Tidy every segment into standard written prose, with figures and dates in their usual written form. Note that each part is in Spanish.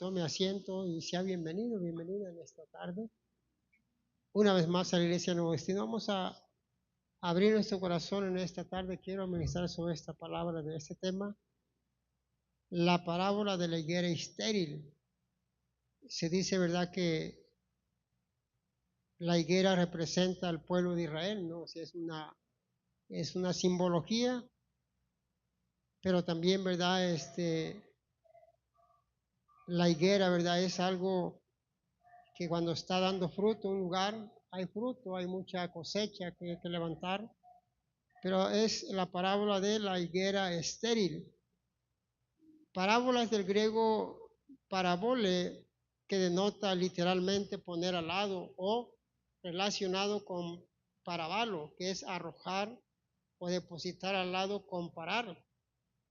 tome asiento y sea bienvenido, bienvenida en esta tarde. Una vez más a la Iglesia Nuevo Destino. Vamos a abrir nuestro corazón en esta tarde. Quiero ministrar sobre esta palabra de este tema. La parábola de la higuera estéril. Se dice, ¿verdad?, que la higuera representa al pueblo de Israel, ¿no? O sea, es una simbología, pero también, ¿verdad?, la higuera, ¿verdad?, es algo que cuando está dando fruto un lugar, hay fruto, hay mucha cosecha que hay que levantar, pero es la parábola de la higuera estéril. Parábola es del griego parabole, que denota literalmente poner al lado o relacionado con parabalo, que es arrojar o depositar al lado, comparar.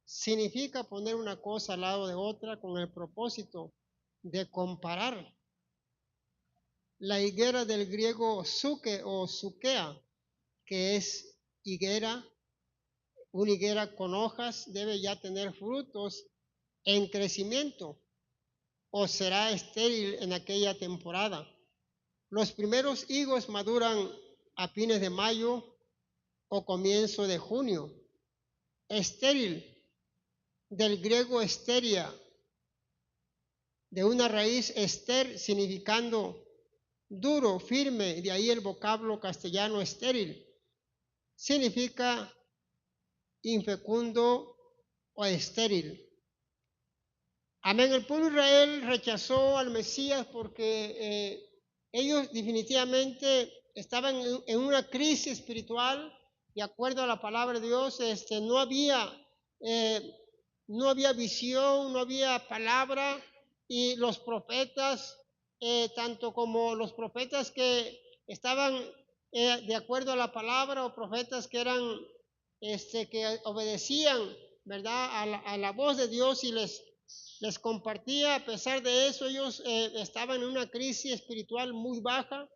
Significa poner una cosa al lado de otra con el propósito de comparar. La higuera del griego suke o sukea, que es higuera, una higuera con hojas, debe ya tener frutos en crecimiento o será estéril en aquella temporada. Los primeros higos maduran a fines de mayo o comienzo de junio. Estéril, del griego esteria, de una raíz ester, significando duro, firme, de ahí el vocablo castellano estéril. Significa infecundo o estéril. Amén. El pueblo de Israel rechazó al Mesías porque ellos definitivamente estaban en una crisis espiritual. De acuerdo a la palabra de Dios, no había visión, no había palabra, y los profetas, tanto como los profetas que estaban de acuerdo a la palabra, o profetas que eran que obedecían, ¿verdad?, a la voz de Dios y les compartía. A pesar de eso, ellos estaban en una crisis espiritual muy baja,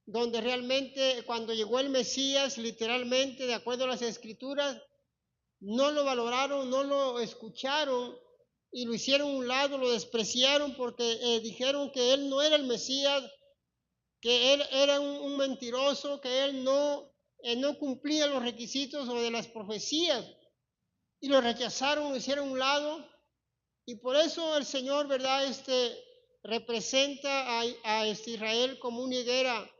donde realmente cuando llegó el Mesías, literalmente, de acuerdo a las Escrituras, no lo valoraron, no lo escucharon y lo hicieron a un lado, lo despreciaron porque dijeron que él no era el Mesías, que él era un mentiroso, que él no cumplía los requisitos o de las profecías, y lo rechazaron, lo hicieron a un lado. Y por eso el Señor, ¿verdad?, representa a Israel como una higuera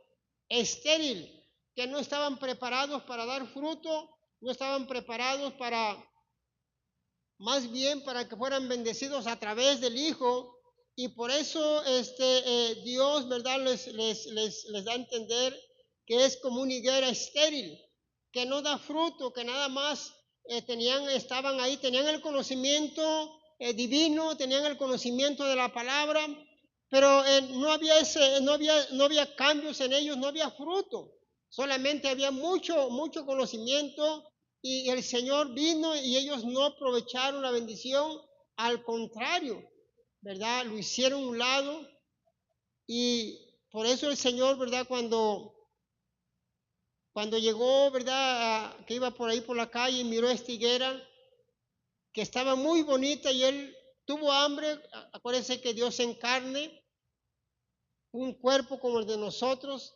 estéril, que no estaban preparados para dar fruto, no estaban preparados más bien para que fueran bendecidos a través del Hijo. Y por eso Dios, ¿verdad?, les da a entender que es como una higuera estéril, que no da fruto, que nada más estaban ahí, tenían el conocimiento divino, tenían el conocimiento de la palabra, pero no había cambios en ellos, no había fruto, solamente había mucho conocimiento, y el Señor vino y ellos no aprovecharon la bendición, al contrario, ¿verdad?, lo hicieron a un lado. Y por eso el Señor, ¿verdad?, cuando llegó, ¿verdad?, que iba por ahí por la calle y miró esta higuera que estaba muy bonita, y él tuvo hambre. Acuérdense que Dios en carne, un cuerpo como el de nosotros,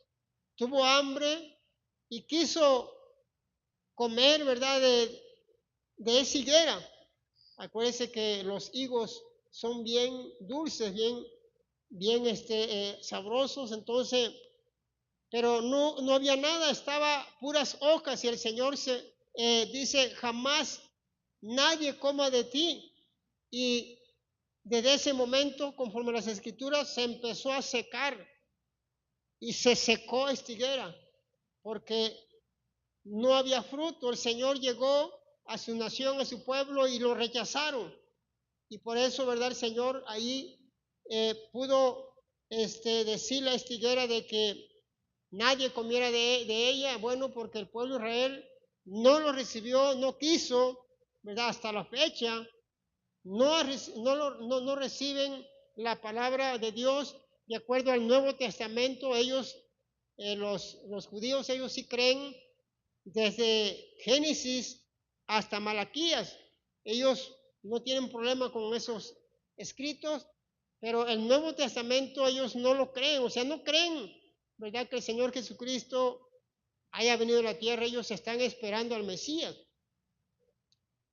tuvo hambre y quiso comer, ¿verdad?, de esa higuera. Acuérdense que los higos son bien dulces, bien sabrosos. Entonces, pero no había nada, estaba puras hojas, y el Señor dice: jamás nadie coma de ti. Y desde ese momento, conforme a las Escrituras, se empezó a secar y se secó esta higuera porque no había fruto. El Señor llegó a su nación, a su pueblo, y lo rechazaron. Y por eso, ¿verdad?, el Señor ahí pudo decirle a esta higuera de que nadie comiera de ella. Bueno, porque el pueblo de Israel no lo recibió, no quiso, ¿verdad?, hasta la fecha. No reciben la palabra de Dios de acuerdo al Nuevo Testamento. Ellos, los judíos, ellos sí creen desde Génesis hasta Malaquías. Ellos no tienen problema con esos escritos, Pero el Nuevo Testamento ellos no lo creen, o sea, no creen, ¿verdad? Que el Señor Jesucristo haya venido a la tierra, ellos están esperando al Mesías.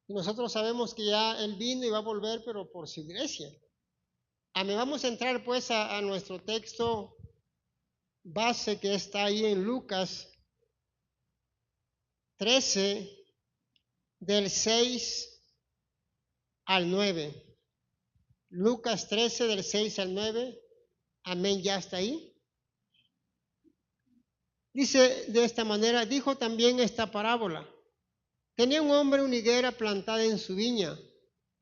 Y nosotros sabemos que ya Él vino y va a volver, pero por su iglesia. Vamos a entrar pues a nuestro texto base que está ahí en Lucas 13, del 6 al 9. Lucas 13, del 6 al 9. Amén, ya está ahí. Dice de esta manera, dijo también esta parábola. Tenía un hombre una higuera plantada en su viña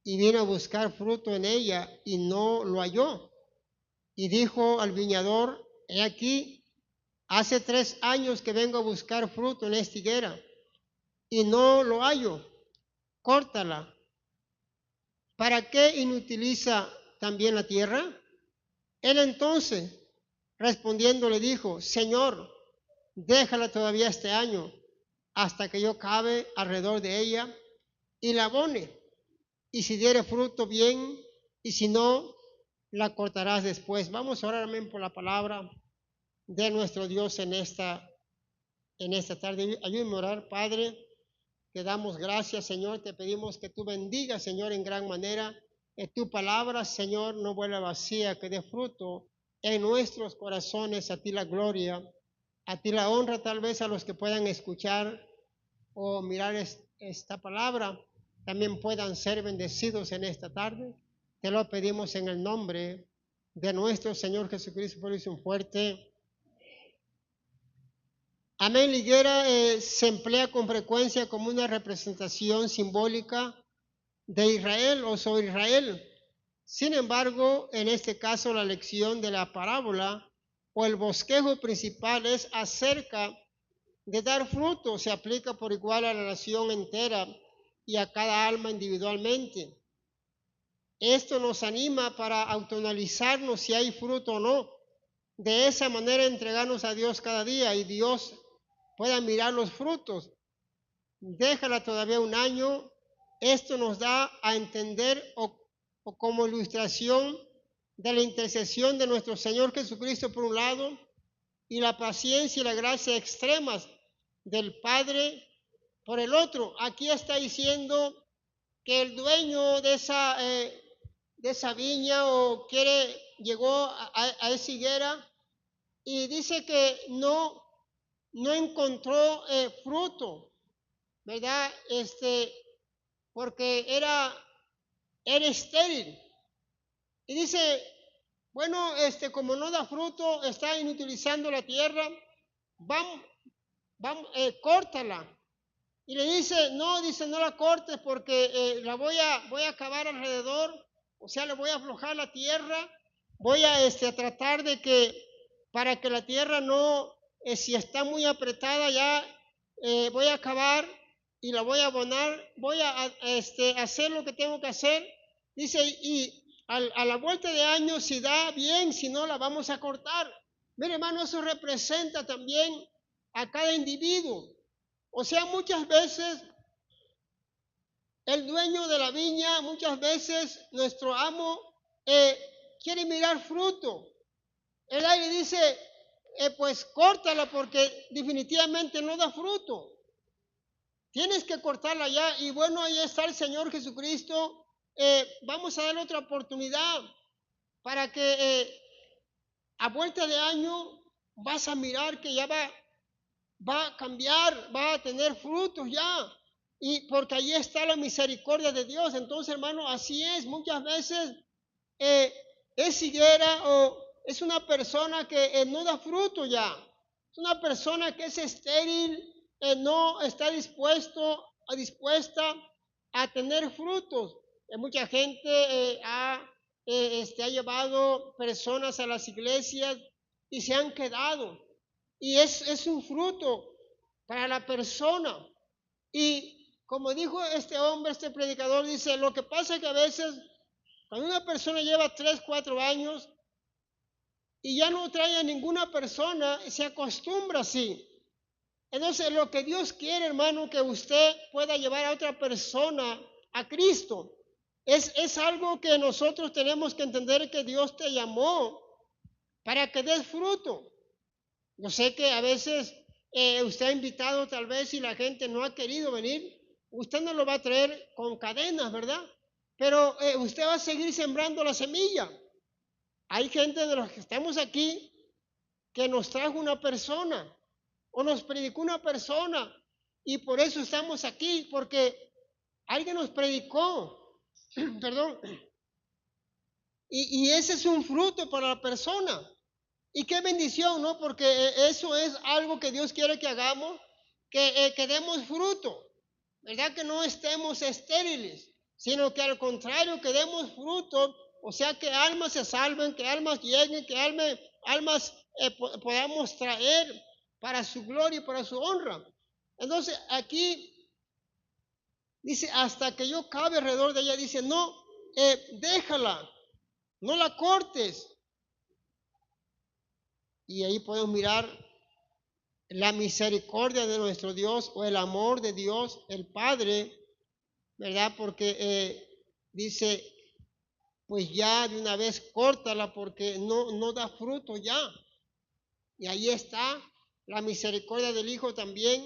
y vino a buscar fruto en ella y no lo halló. Y dijo al viñador, he aquí, hace 3 años que vengo a buscar fruto en esta higuera y no lo hallo. Córtala. ¿Para qué inutiliza también la tierra? Él entonces, respondiendo, le dijo, Señor, déjala todavía este año, hasta que yo cabe alrededor de ella y la abone. Y si diere fruto, bien, y si no, la cortarás después. Vamos a orar, amén, por la palabra de nuestro Dios en esta tarde. Ayúdame a orar, Padre. Te damos gracias, Señor. Te pedimos que tú bendigas, Señor, en gran manera. Que tu palabra, Señor, no vuelva vacía, que dé fruto en nuestros corazones. A ti la gloria, a ti la honra, tal vez a los que puedan escuchar o mirar esta palabra, también puedan ser bendecidos en esta tarde. Te lo pedimos en el nombre de nuestro Señor Jesucristo. Por eso un fuerte amén. La higuera se emplea con frecuencia como una representación simbólica de Israel o sobre Israel. Sin embargo, en este caso, la lección de la parábola o el bosquejo principal es acerca de dar fruto. Se aplica por igual a la nación entera y a cada alma individualmente. Esto nos anima para autoanalizarnos si hay fruto o no. De esa manera entregarnos a Dios cada día y Dios pueda mirar los frutos. Déjala todavía un año. Esto nos da a entender o como ilustración de la intercesión de nuestro Señor Jesucristo por un lado y la paciencia y la gracia extremas del Padre por el otro. Aquí está diciendo que el dueño de esa viña llegó a esa higuera y dice que no encontró fruto, ¿verdad? Porque era estéril. Y dice, bueno, como no da fruto, está inutilizando la tierra, vamos, córtala. Y le dice, no la cortes porque la voy a acabar alrededor, o sea, le voy a aflojar la tierra, voy a tratar de que, para que la tierra no, si está muy apretada ya, voy a acabar y la voy a abonar, voy a hacer lo que tengo que hacer. Dice, y a la vuelta de años, si da bien, si no, la vamos a cortar. Mire, hermano, eso representa también a cada individuo. O sea, muchas veces el dueño de la viña, muchas veces nuestro amo quiere mirar fruto. Él ahí le dice, pues córtala porque definitivamente no da fruto. Tienes que cortarla ya. Y bueno, ahí está el Señor Jesucristo. Vamos a darle otra oportunidad para que a vuelta de año vas a mirar que ya va a cambiar, va a tener frutos ya. Y porque ahí está la misericordia de Dios. Entonces, hermano, así es. Muchas veces es higuera o es una persona que no da fruto ya. Es una persona que es estéril, no está dispuesta a tener frutos. Mucha gente ha llevado personas a las iglesias y se han quedado. Y es un fruto para la persona. Y como dijo este hombre, este predicador, dice, lo que pasa es que a veces cuando una persona lleva 3, 4 años y ya no trae a ninguna persona, se acostumbra así. Entonces lo que Dios quiere, hermano, que usted pueda llevar a otra persona a Cristo. Es algo que nosotros tenemos que entender, que Dios te llamó para que des fruto. Yo sé que a veces usted ha invitado tal vez y la gente no ha querido venir. Usted no lo va a traer con cadenas, ¿verdad? Pero usted va a seguir sembrando la semilla. Hay gente de los que estamos aquí que nos trajo una persona o nos predicó una persona y por eso estamos aquí, porque alguien nos predicó, perdón, y ese es un fruto para la persona. Y qué bendición, ¿no? Porque eso es algo que Dios quiere que hagamos, que demos fruto, ¿verdad? Que no estemos estériles, sino que al contrario, que demos fruto, o sea, que almas se salven, que almas lleguen, que almas podamos traer para su gloria y para su honra. Entonces, aquí dice, hasta que yo cabe alrededor de ella, dice, no, déjala, no la cortes. Y ahí podemos mirar la misericordia de nuestro Dios o el amor de Dios, el Padre, ¿verdad? Porque dice, pues ya de una vez córtala porque no da fruto ya. Y ahí está la misericordia del Hijo también.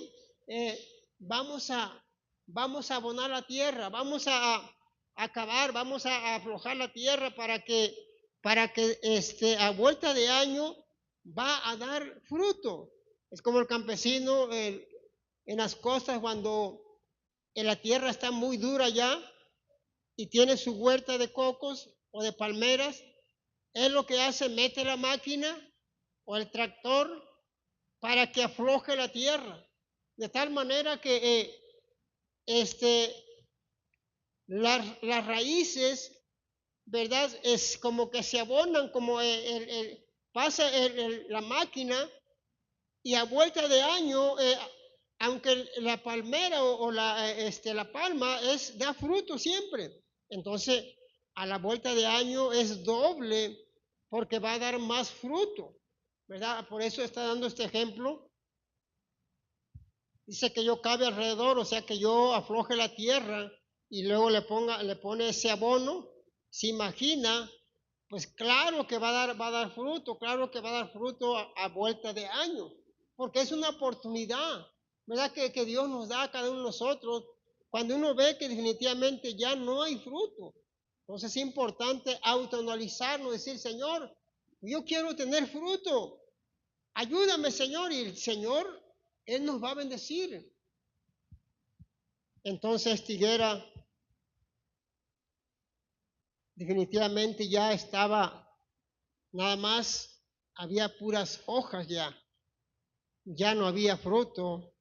Vamos a abonar la tierra, vamos a acabar, vamos a aflojar la tierra para que a vuelta de año va a dar fruto. Es como el campesino en las costas cuando la tierra está muy dura ya y tiene su huerta de cocos o de palmeras. Él lo que hace, mete la máquina o el tractor para que afloje la tierra, de tal manera que las raíces, ¿verdad? Es como que se abonan, como pasa la máquina y a vuelta de año, aunque la palmera o la palma da fruto siempre. Entonces, a la vuelta de año es doble porque va a dar más fruto, ¿verdad? Por eso está dando este ejemplo. Dice que yo cabe alrededor, o sea que yo afloje la tierra y luego le pone ese abono. Se imagina, pues claro que va a dar fruto, claro que va a dar fruto a vuelta de año, porque es una oportunidad, ¿verdad? Que Dios nos da a cada uno de nosotros cuando uno ve que definitivamente ya no hay fruto. Entonces es importante autoanalizarnos, decir, Señor, yo quiero tener fruto, ayúdame, Señor, y el Señor, Él nos va a bendecir. Entonces esta higuera definitivamente ya estaba, nada más había puras hojas ya no había fruto,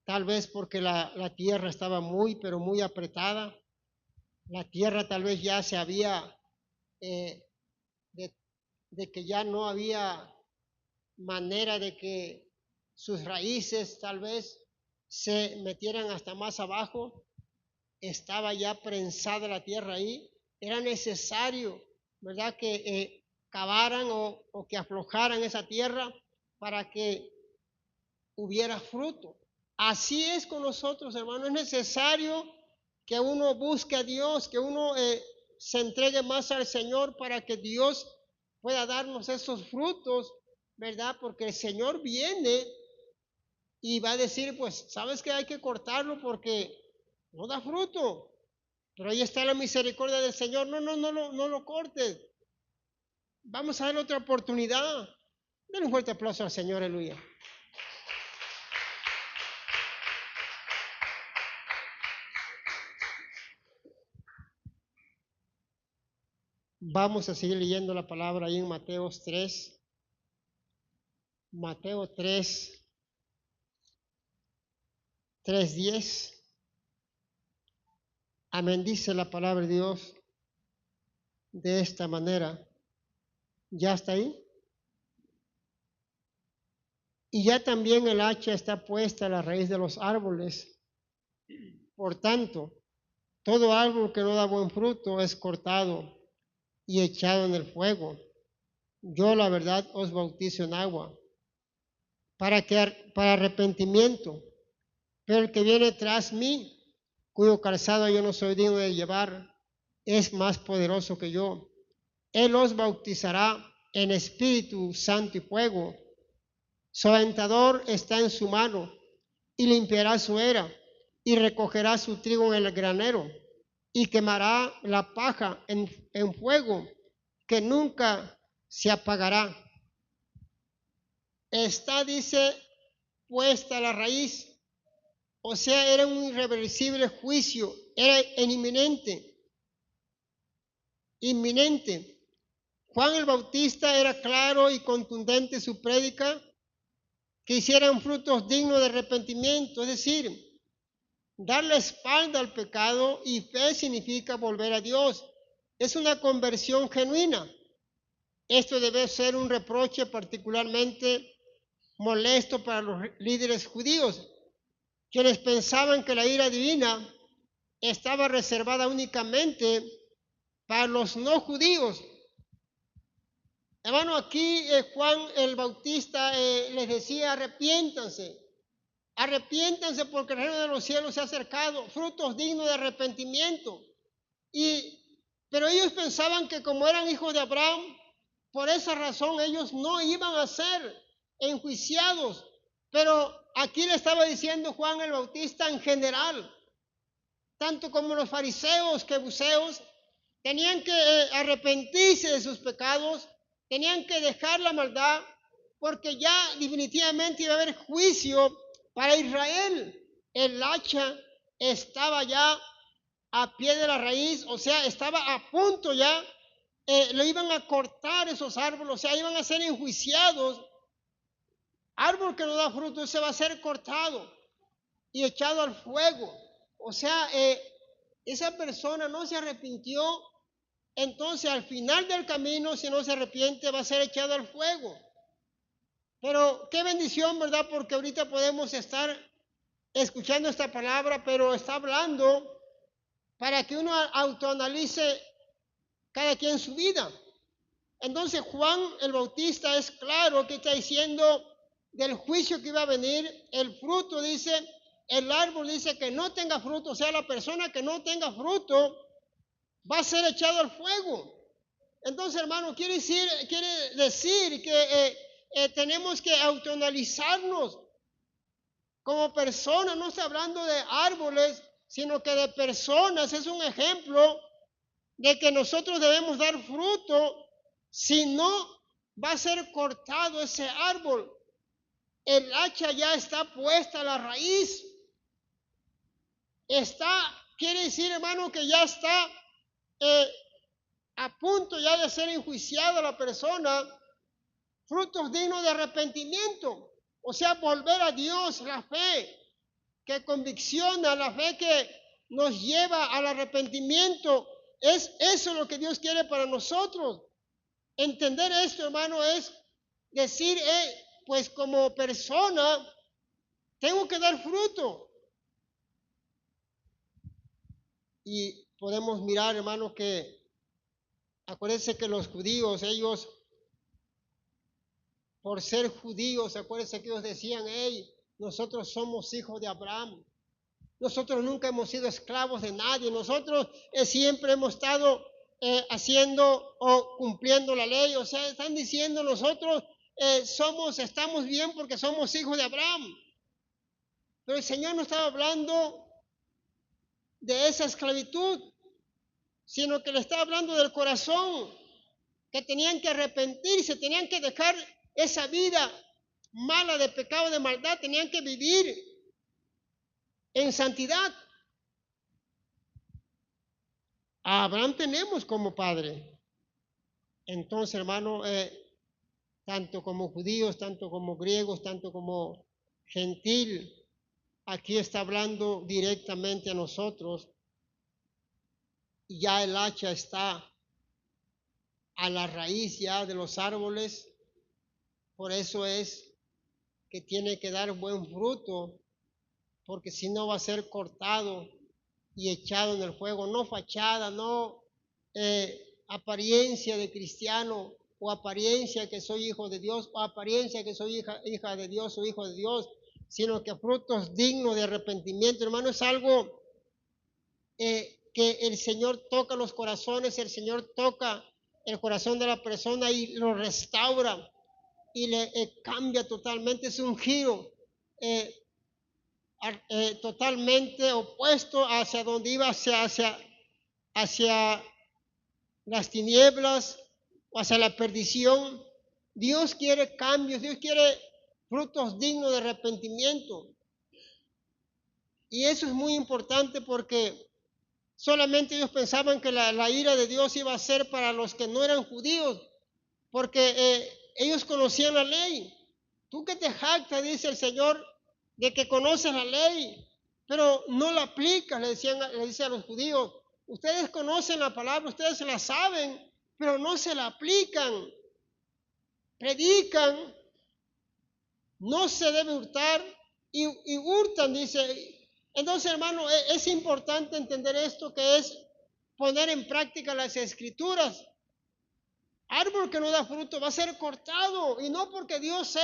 tal vez porque la tierra estaba muy, pero muy apretada. La tierra tal vez ya se había, de que ya no había manera de que sus raíces tal vez se metieran hasta más abajo. Estaba ya prensada la tierra ahí. Era necesario, ¿verdad?, que cavaran o que aflojaran esa tierra para que hubiera fruto. Así es con nosotros, hermanos. Es necesario que uno busque a Dios, que uno se entregue más al Señor para que Dios pueda darnos esos frutos, ¿verdad? Porque el Señor viene y va a decir, pues, ¿sabes qué? Hay que cortarlo porque no da fruto. Pero ahí está la misericordia del Señor. No lo cortes. Vamos a darle otra oportunidad. Denle un fuerte aplauso al Señor, aleluya. Vamos a seguir leyendo la palabra ahí en Mateo 3. Mateo 3, 3:10. Amén, dice la palabra de Dios de esta manera. ¿Ya está ahí? Y ya también el hacha está puesta a la raíz de los árboles. Por tanto, todo árbol que no da buen fruto es cortado y echado en el fuego. Yo, la verdad, os bautizo en agua para arrepentimiento. Pero el que viene tras mí, cuyo calzado yo no soy digno de llevar, es más poderoso que yo. Él os bautizará en Espíritu Santo y fuego. Su aventador está en su mano y limpiará su era y recogerá su trigo en el granero y quemará la paja en fuego que nunca se apagará. Está, dice, puesta la raíz. O sea, era un irreversible juicio, era inminente. Juan el Bautista era claro y contundente en su prédica, que hicieran frutos dignos de arrepentimiento, es decir, dar la espalda al pecado, y fe significa volver a Dios. Es una conversión genuina. Esto debe ser un reproche particularmente molesto para los líderes judíos, quienes pensaban que la ira divina estaba reservada únicamente para los no judíos. Hermano, aquí Juan el Bautista les decía: arrepiéntanse porque el reino de los cielos se ha acercado, frutos dignos de arrepentimiento. Pero ellos pensaban que como eran hijos de Abraham, por esa razón ellos no iban a ser enjuiciados. Pero aquí le estaba diciendo Juan el Bautista en general, tanto como los fariseos que buceos, tenían que arrepentirse de sus pecados, tenían que dejar la maldad, porque ya definitivamente iba a haber juicio para Israel. El hacha estaba ya a pie de la raíz, o sea, estaba a punto ya, lo iban a cortar esos árboles, o sea, iban a ser enjuiciados. Árbol que no da fruto, ese va a ser cortado y echado al fuego. O sea, esa persona no se arrepintió, entonces al final del camino, si no se arrepiente, va a ser echado al fuego. Pero qué bendición, ¿verdad? Porque ahorita podemos estar escuchando esta palabra, pero está hablando para que uno autoanalice cada quien su vida. Entonces Juan el Bautista es claro que está diciendo del juicio que iba a venir. El fruto, dice, el árbol dice que no tenga fruto, o sea, la persona que no tenga fruto va a ser echado al fuego. Entonces, hermano, quiere decir que tenemos que autoanalizarnos como personas. No está hablando de árboles, sino que de personas. Es un ejemplo de que nosotros debemos dar fruto, si no va a ser cortado ese árbol. El hacha ya está puesta a la raíz. Quiere decir, hermano, que ya está a punto ya de ser enjuiciada la persona. Frutos dignos de arrepentimiento, o sea, volver a Dios, la fe que convicciona, la fe que nos lleva al arrepentimiento. Es eso lo que Dios quiere para nosotros. Entender esto, hermano, es decir, pues como persona tengo que dar fruto. Y podemos mirar, hermano, que acuérdense que los judíos, ellos, por ser judíos, acuérdense que ellos decían: hey, nosotros somos hijos de Abraham. Nosotros nunca hemos sido esclavos de nadie. Nosotros siempre hemos estado haciendo o cumpliendo la ley. O sea, están diciendo: nosotros estamos bien porque somos hijos de Abraham. Pero el Señor no estaba hablando de esa esclavitud, sino que le estaba hablando del corazón, que tenían que arrepentirse, tenían que dejar esa vida mala de pecado, de maldad, tenían que vivir en santidad. A Abraham tenemos como padre. Entonces, hermano, tanto como judíos, tanto como griegos, tanto como gentil, aquí está hablando directamente a nosotros. Y ya el hacha está a la raíz ya de los árboles. Por eso es que tiene que dar buen fruto, porque si no va a ser cortado y echado en el fuego. No fachada, no apariencia de cristiano, o apariencia que soy hijo de Dios, o apariencia que soy hija de Dios o hijo de Dios, sino que frutos dignos de arrepentimiento. Hermano, es algo que el Señor toca los corazones, el Señor toca el corazón de la persona y lo restaura y le cambia totalmente. Es un giro totalmente opuesto hacia donde iba, hacia las tinieblas o hacia la perdición. Dios quiere cambios, Dios quiere frutos dignos de arrepentimiento. Y eso es muy importante porque solamente ellos pensaban que la ira de Dios iba a ser para los que no eran judíos, porque ellos conocían la ley. Tú que te jactas, dice el Señor, de que conoces la ley, pero no la aplicas, le dice a los judíos. Ustedes conocen la palabra, ustedes la saben, pero no se la aplican. Predican, no se debe hurtar y hurtan, dice. Entonces, hermano, es importante entender esto, que es poner en práctica las escrituras. Árbol que no da fruto va a ser cortado, y no porque Dios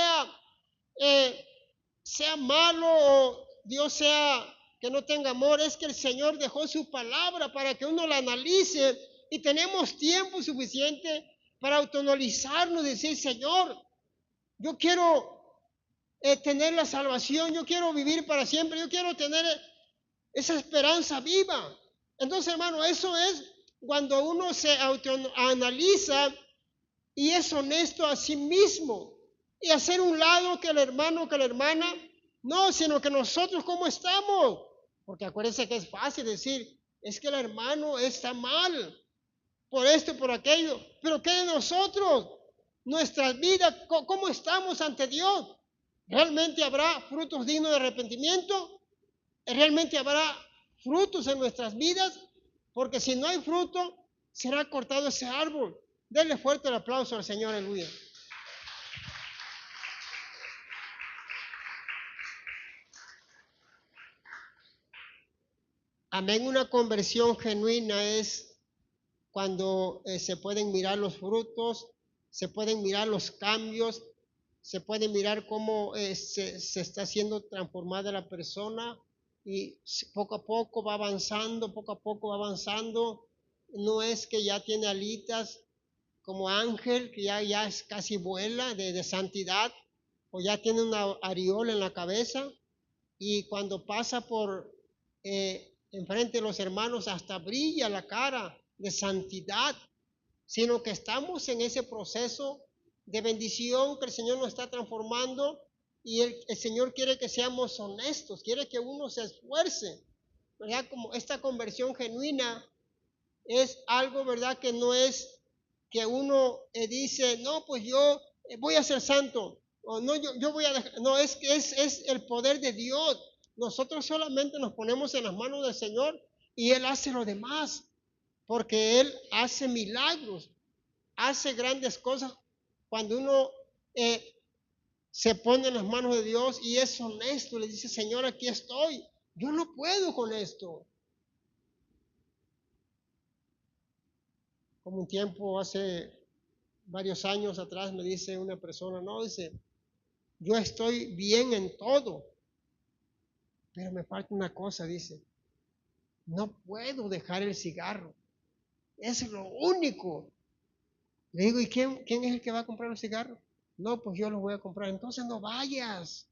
sea malo o Dios sea que no tenga amor, es que el Señor dejó su palabra para que uno la analice, y tenemos tiempo suficiente para autoanalizarnos y decir: Señor, yo quiero tener la salvación, yo quiero vivir para siempre, yo quiero tener esa esperanza viva. Entonces, hermano, eso es cuando uno se autoanaliza y es honesto a sí mismo, y hacer un lado que el hermano, que la hermana, no, sino que nosotros cómo estamos. Porque acuérdense que es fácil decir: es que el hermano está mal por esto y por aquello, pero ¿qué de nosotros? Nuestras vidas, ¿cómo estamos ante Dios? ¿Realmente habrá frutos dignos de arrepentimiento? ¿Realmente habrá frutos en nuestras vidas? Porque si no hay fruto, será cortado ese árbol. Denle fuerte el aplauso al Señor, aleluya. Amén. Una conversión genuina es cuando se pueden mirar los frutos, se pueden mirar los cambios, se puede mirar cómo se está siendo transformada la persona, y poco a poco va avanzando, poco a poco va avanzando. No es que ya tiene alitas como ángel, que ya es casi vuela de santidad, o ya tiene una aureola en la cabeza, y cuando pasa por enfrente de los hermanos hasta brilla la cara de santidad, sino que estamos en ese proceso de bendición que el Señor nos está transformando, y el Señor quiere que seamos honestos, quiere que uno se esfuerce, ¿verdad? Como esta conversión genuina es algo, ¿verdad? Que no es que uno dice: no, pues yo voy a ser santo, o no, yo voy a dejar. No, es que es el poder de Dios. Nosotros solamente nos ponemos en las manos del Señor y Él hace lo demás, porque Él hace milagros, hace grandes cosas cuando uno se pone en las manos de Dios y es honesto, le dice: Señor, aquí estoy, yo no puedo con esto. Como un tiempo, hace varios años atrás, me dice una persona: no, dice, yo estoy bien en todo, pero me falta una cosa, dice, no puedo dejar el cigarro, es lo único. Le digo: ¿y quién es el que va a comprar los cigarros? No, pues yo los voy a comprar. Entonces no vayas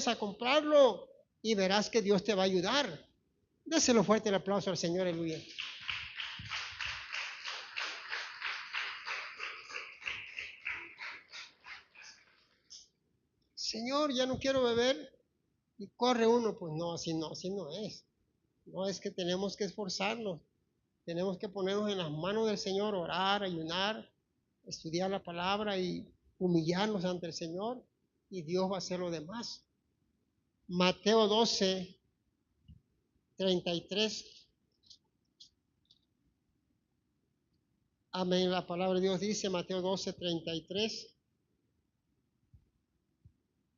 a comprarlo, y verás que Dios te va a ayudar. Déselo fuerte el aplauso al Señor, aleluya. Señor, ya no quiero beber, y corre uno. Pues no, así no es. No, es que tenemos que esforzarnos, tenemos que ponernos en las manos del Señor, orar, ayunar, estudiar la palabra y humillarnos ante el Señor, y Dios va a hacer lo demás. Mateo 12, 33. Amén. La palabra de Dios dice, Mateo 12, 33.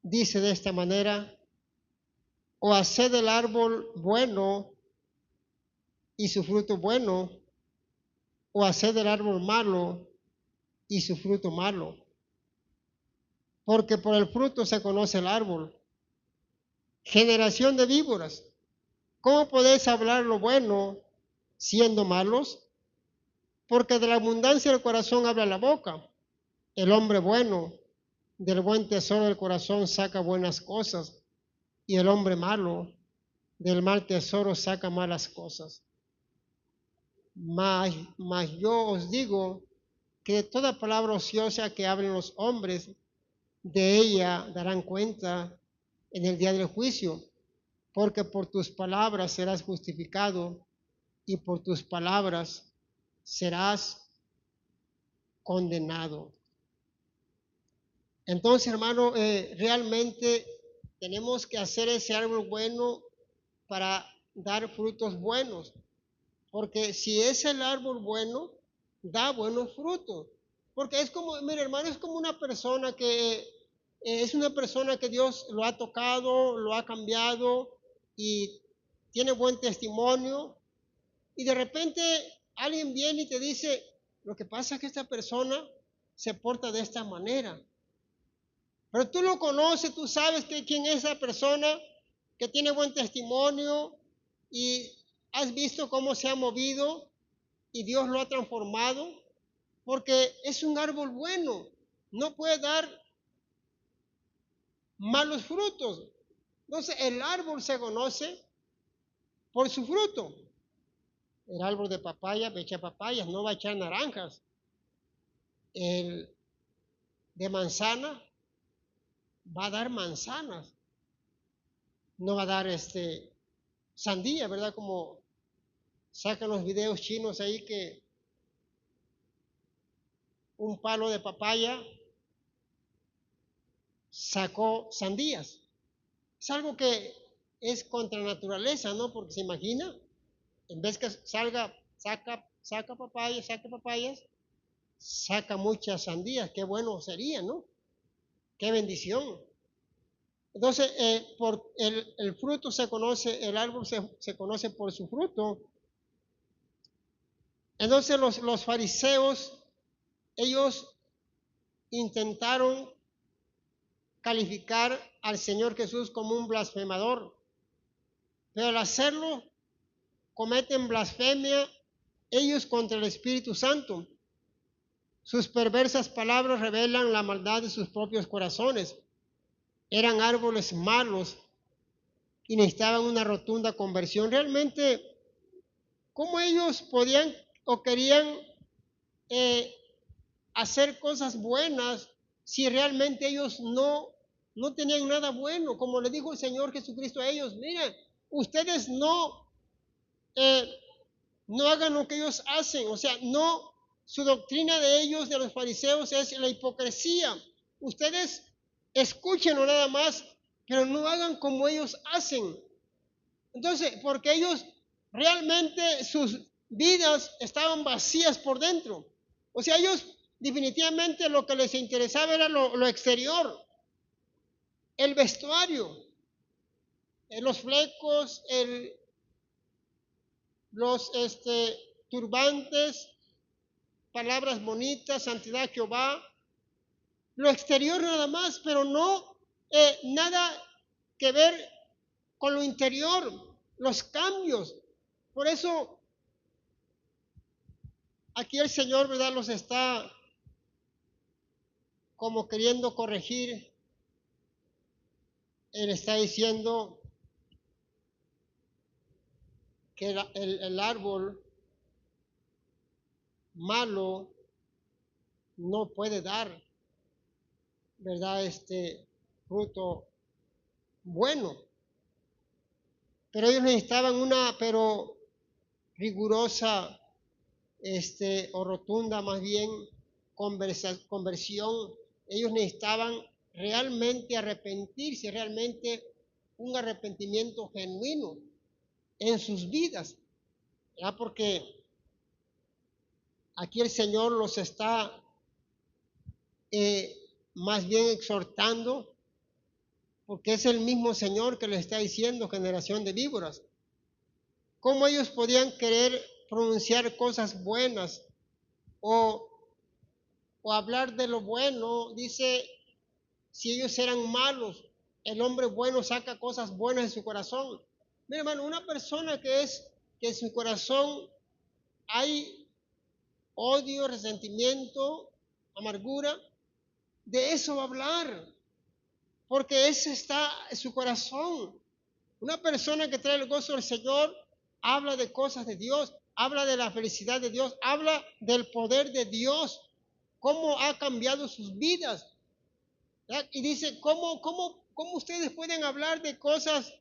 Dice de esta manera: o haced el árbol bueno y su fruto bueno, o haced el árbol malo y su fruto malo. Porque por el fruto se conoce el árbol. Generación de víboras, ¿cómo podéis hablar lo bueno siendo malos? Porque de la abundancia del corazón habla la boca. El hombre bueno, del buen tesoro del corazón saca buenas cosas, y el hombre malo, del mal tesoro saca malas cosas. Mas yo os digo que toda palabra ociosa que hablen los hombres, de ella darán cuenta en el día del juicio, porque por tus palabras serás justificado y por tus palabras serás condenado. Entonces, hermano, realmente tenemos que hacer ese árbol bueno para dar frutos buenos, porque si es el árbol bueno, da buenos frutos. Porque es como, mire hermano, es como una persona que es una persona que Dios lo ha tocado, lo ha cambiado y tiene buen testimonio, y de repente alguien viene y te dice, lo que pasa es que esta persona se porta de esta manera. Pero tú lo conoces, tú sabes quién es esa persona que tiene buen testimonio y has visto cómo se ha movido y Dios lo ha transformado, porque es un árbol bueno, no puede dar malos frutos. Entonces el árbol se conoce por su fruto. El árbol de papaya va a echar papayas, no va a echar naranjas. El de manzana va a dar manzanas, no va a dar sandía, ¿verdad? Como sacan los videos chinos ahí que un palo de papaya sacó sandías. Es algo que es contra naturaleza, ¿no? Porque se imagina, en vez que saca papayas, saca muchas sandías. Qué bueno sería, ¿no? Qué bendición. Entonces, por el fruto se conoce, el árbol se conoce por su fruto. Entonces los fariseos, ellos intentaron calificar al Señor Jesús como un blasfemador, pero al hacerlo cometen blasfemia ellos contra el Espíritu Santo. Sus perversas palabras revelan la maldad de sus propios corazones. Eran árboles malos y necesitaban una rotunda conversión. Realmente, ¿cómo ellos podían o querían hacer cosas buenas si realmente ellos no tenían nada bueno? Como le dijo el Señor Jesucristo a ellos, miren, ustedes no hagan lo que ellos hacen, o sea, no, su doctrina de ellos, de los fariseos, es la hipocresía. Ustedes escúchenlo nada más, pero no hagan como ellos hacen. Entonces, porque ellos realmente sus vidas estaban vacías por dentro. O sea, ellos definitivamente lo que les interesaba era lo exterior, el vestuario, los flecos, los turbantes, palabras bonitas, santidad a Jehová, lo exterior nada más, pero no nada que ver con lo interior, los cambios. Por eso aquí el Señor, ¿verdad?, los está como queriendo corregir. Él está diciendo que el árbol malo no puede dar, ¿verdad?, fruto bueno. Pero ellos necesitaban una, pero rigurosa, o rotunda más bien, conversión. Ellos necesitaban realmente arrepentirse, realmente un arrepentimiento genuino en sus vidas, ¿verdad? Porque aquí el Señor los está más bien exhortando, porque es el mismo Señor que les está diciendo, generación de víboras. ¿Cómo ellos podían querer pronunciar cosas buenas o hablar de lo bueno? Dice, si ellos eran malos, el hombre bueno saca cosas buenas de su corazón. Mira, hermano, una persona que en su corazón hay odio, resentimiento, amargura, de eso va a hablar, porque ese está en su corazón. Una persona que trae el gozo del Señor habla de cosas de Dios, habla de la felicidad de Dios, habla del poder de Dios, cómo ha cambiado sus vidas. ¿Verdad? Y dice, ¿cómo ustedes pueden hablar de cosas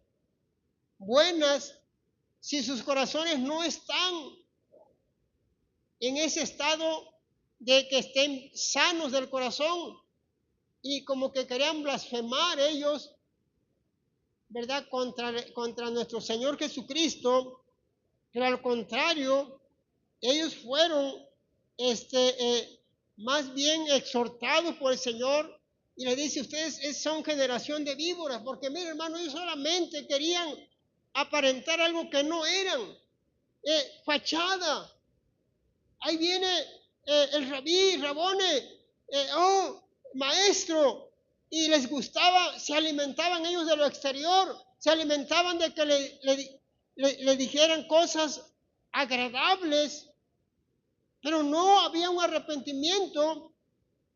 buenas si sus corazones no están en ese estado de que estén sanos del corazón? Y como que querían blasfemar ellos, ¿verdad? Contra nuestro Señor Jesucristo, pero al contrario, ellos fueron más bien exhortados por el Señor y le dice, ustedes son generación de víboras, porque mire hermano, ellos solamente querían aparentar algo que no eran, fachada. Ahí viene el rabone, maestro, y les gustaba, se alimentaban ellos de lo exterior, se alimentaban de que le dijeran cosas agradables, pero no había un arrepentimiento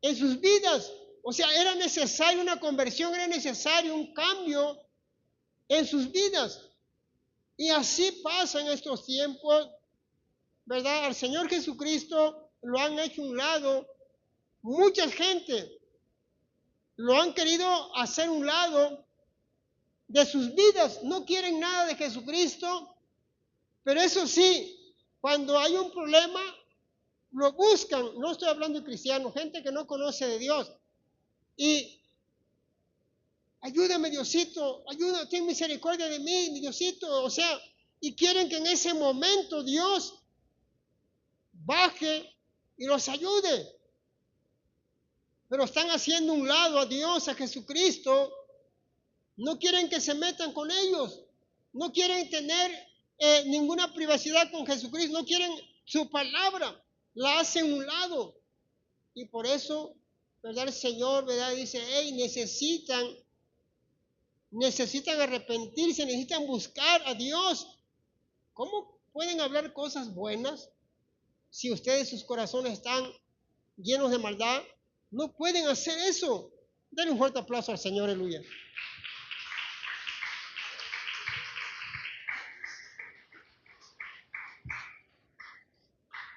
en sus vidas. O sea, era necesaria una conversión, era necesario un cambio en sus vidas. Y así pasa en estos tiempos, ¿verdad? Al Señor Jesucristo lo han hecho a un lado. Mucha gente lo han querido hacer a un lado de sus vidas. No quieren nada de Jesucristo, pero eso sí, cuando hay un problema, lo buscan. No estoy hablando de cristianos, gente que no conoce de Dios. Y ayúdame, Diosito, ayuda, ten misericordia de mí, mi Diosito. O sea, y quieren que en ese momento Dios baje y los ayude. Pero están haciendo un lado a Dios, a Jesucristo. No quieren que se metan con ellos. No quieren tener ninguna privacidad con Jesucristo. No quieren su palabra. La hacen a un lado. Y por eso, ¿verdad? El Señor, ¿verdad? Dice, hey, necesitan arrepentirse, necesitan buscar a Dios. ¿Cómo pueden hablar cosas buenas si ustedes sus corazones están llenos de maldad? No pueden hacer eso. Denle un fuerte aplauso al Señor, aleluya.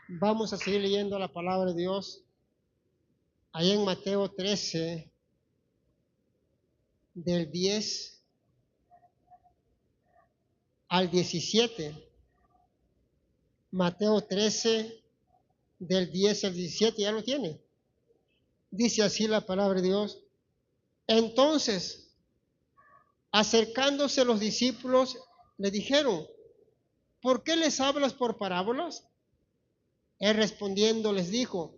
Vamos a seguir leyendo la palabra de Dios. Ahí en Mateo 13, del 10 al 17. Mateo 13, del 10 al 17, ¿ya lo tiene? Dice así la palabra de Dios. Entonces, acercándose los discípulos, le dijeron, ¿por qué les hablas por parábolas? Él respondiendo les dijo,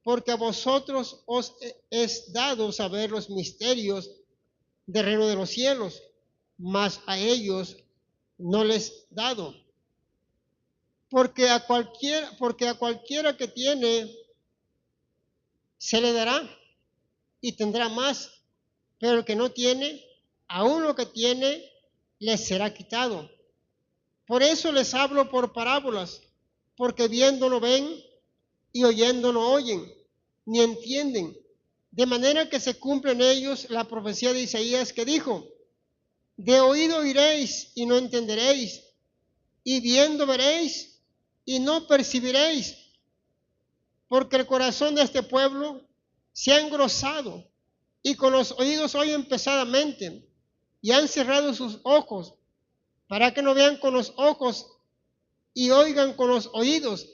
porque a vosotros os es dado saber los misterios del reino de los cielos, mas a ellos no les dado. Porque a cualquiera que tiene, se le dará y tendrá más, pero el que no tiene, aún lo que tiene, les será quitado. Por eso les hablo por parábolas, porque viendo no ven y oyendo no oyen, ni entienden. De manera que se cumple en ellos la profecía de Isaías que dijo, de oído oiréis y no entenderéis, y viendo veréis y no percibiréis, porque el corazón de este pueblo se ha engrosado y con los oídos oyen pesadamente y han cerrado sus ojos para que no vean con los ojos y oigan con los oídos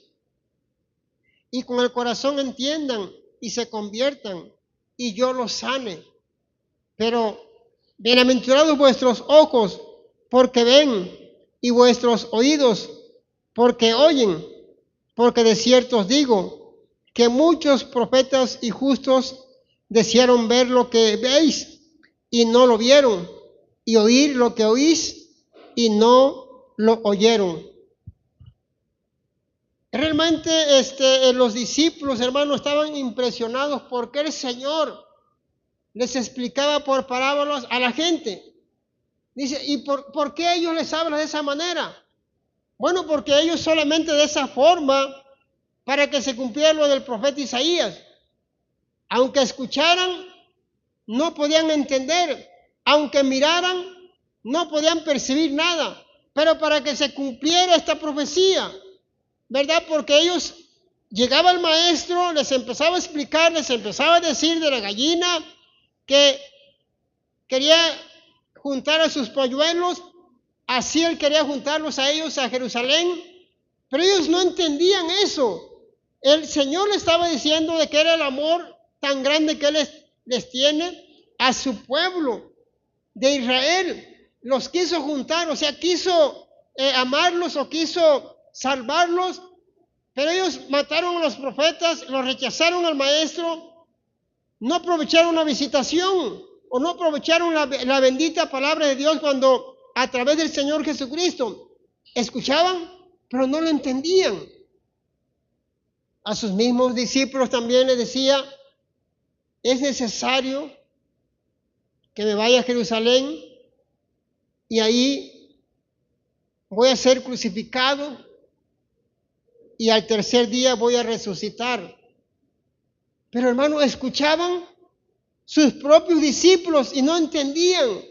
y con el corazón entiendan y se conviertan y yo los sane. Pero bienaventurados vuestros ojos porque ven y vuestros oídos porque oyen, porque de cierto os digo que muchos profetas y justos desearon ver lo que veis y no lo vieron, y oír lo que oís y no lo oyeron. Realmente los discípulos, hermanos, estaban impresionados porque el Señor les explicaba por parábolas a la gente. Dice, ¿y por qué ellos les hablan de esa manera? Bueno, porque ellos solamente de esa forma, para que se cumpliera lo del profeta Isaías, aunque escucharan, no podían entender, aunque miraran, no podían percibir nada, pero para que se cumpliera esta profecía, ¿verdad? Porque ellos, llegaba el maestro, les empezaba a explicar, les empezaba a decir de la gallina que quería juntar a sus polluelos, así él quería juntarlos a ellos a Jerusalén, pero ellos no entendían eso. El Señor les estaba diciendo de que era el amor tan grande que Él les tiene a su pueblo de Israel. Los quiso juntar, o sea, quiso amarlos o quiso salvarlos, pero ellos mataron a los profetas, los rechazaron al maestro, no aprovecharon la visitación o no aprovecharon la bendita palabra de Dios cuando a través del Señor Jesucristo escuchaban, pero no lo entendían. A sus mismos discípulos también les decía, es necesario que me vaya a Jerusalén y ahí voy a ser crucificado y al tercer día voy a resucitar. Pero hermano, escuchaban sus propios discípulos y no entendían,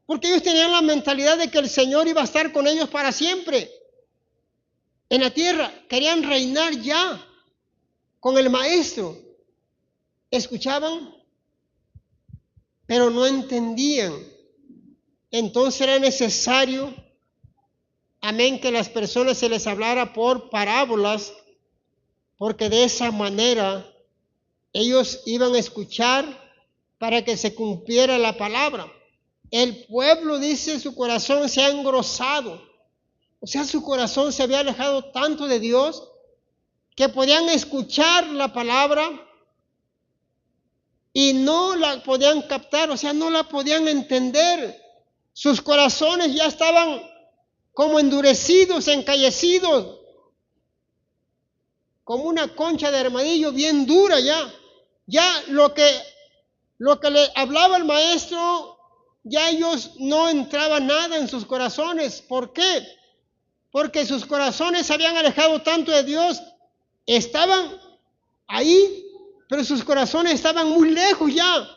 porque ellos tenían la mentalidad de que el Señor iba a estar con ellos para siempre en la tierra. Querían reinar ya con el maestro. Escuchaban, pero no entendían. Entonces era necesario, amén, que las personas se les hablara por parábolas, porque de esa manera ellos iban a escuchar para que se cumpliera la palabra. El pueblo, dice, su corazón se ha engrosado. O sea, su corazón se había alejado tanto de Dios que podían escuchar la palabra y no la podían captar, o sea, no la podían entender. Sus corazones ya estaban como endurecidos, encallecidos, como una concha de armadillo bien dura ya. Ya lo que le hablaba el maestro, ya ellos no entraba nada en sus corazones. ¿Por qué? Porque sus corazones se habían alejado tanto de Dios. Estaban ahí, pero sus corazones estaban muy lejos ya.